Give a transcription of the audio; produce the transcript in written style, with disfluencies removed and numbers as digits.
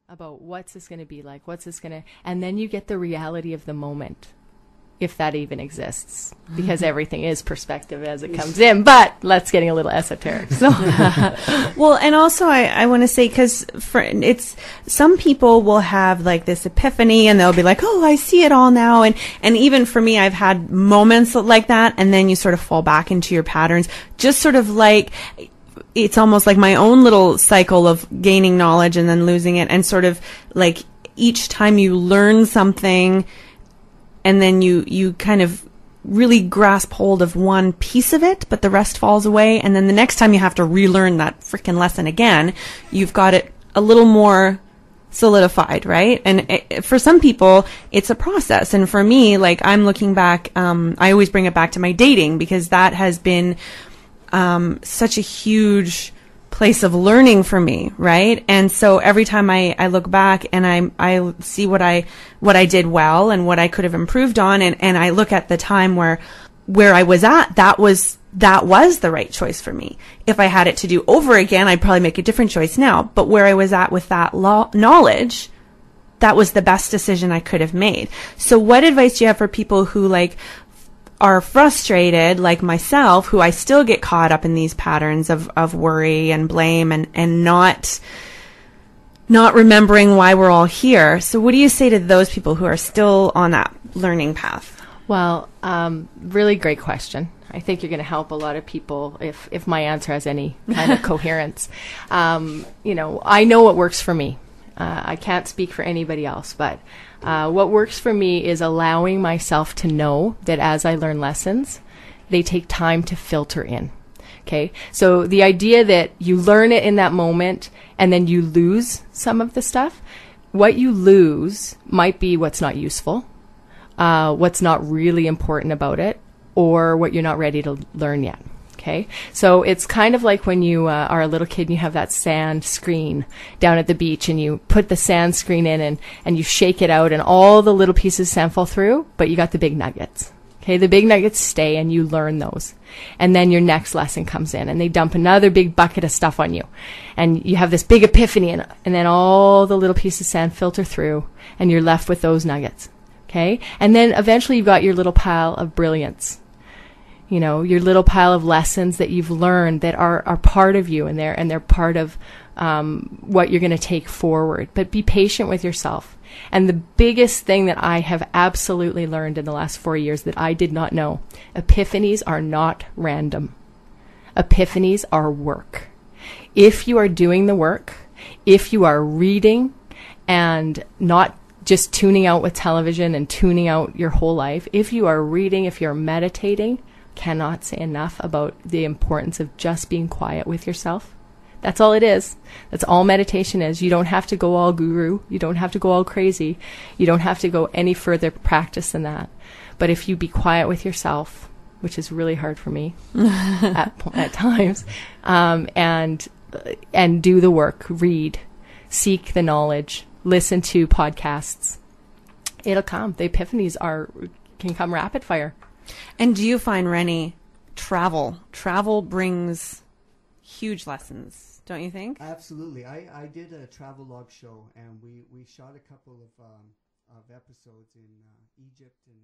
about what's this going to be like, and then you get the reality of the moment, if that even exists, because everything is perspective as it comes in. But let's getting a little esoteric. So. Well, and also I want to say, because it's some people will have like this epiphany and they'll be like, oh, I see it all now. And even for me, I've had moments like that, and then you sort of fall back into your patterns, just sort of like, it's almost like my own little cycle of gaining knowledge and then losing it. And sort of like each time you learn something and then you kind of really grasp hold of one piece of it, but the rest falls away. And then the next time you have to relearn that freaking lesson again, you've got it a little more solidified, right? And for some people, it's a process. And for me, like I'm looking back, I always bring it back to my dating, because that has been such a huge place of learning for me, right? And so every time I look back and I see what I did well and what I could have improved on, and I look at the time where I was at, that was the right choice for me. If I had it to do over again, I'd probably make a different choice now. But where I was at with that knowledge, that was the best decision I could have made. So what advice do you have for people who like are frustrated, like myself, who I still get caught up in these patterns of worry and blame and not remembering why we're all here? So what do you say to those people who are still on that learning path? Well, really great question. I think you're going to help a lot of people if my answer has any kind of coherence. I know what works for me. I can't speak for anybody else, but what works for me is allowing myself to know that as I learn lessons, they take time to filter in. Okay. So the idea that you learn it in that moment and then you lose some of the stuff, what you lose might be what's not useful, what's not really important about it, or what you're not ready to learn yet. Okay. So it's kind of like when you are a little kid and you have that sand screen down at the beach and you put the sand screen in and you shake it out and all the little pieces of sand fall through, but you got the big nuggets. Okay. The big nuggets stay and you learn those. And then your next lesson comes in and they dump another big bucket of stuff on you. And you have this big epiphany and then all the little pieces of sand filter through and you're left with those nuggets. Okay. And then eventually you've got your little pile of brilliance. You know, your little pile of lessons that you've learned that are part of you and they're part of what you're going to take forward. But be patient with yourself. And the biggest thing that I have absolutely learned in the last 4 years that I did not know, epiphanies are not random. Epiphanies are work. If you are doing the work, if you are reading and not just tuning out with television and tuning out your whole life, if you are reading, if you're meditating, cannot say enough about the importance of just being quiet with yourself. That's all it is. That's all meditation is. You don't have to go all guru. You don't have to go all crazy. You don't have to go any further practice than that. But if you be quiet with yourself, which is really hard for me at times, and do the work, read, seek the knowledge, listen to podcasts, it'll come. The epiphanies can come rapid fire. And do you find, Rene, travel brings huge lessons, don't you think? Absolutely. I did a travel log show, and we shot a couple of episodes in Egypt and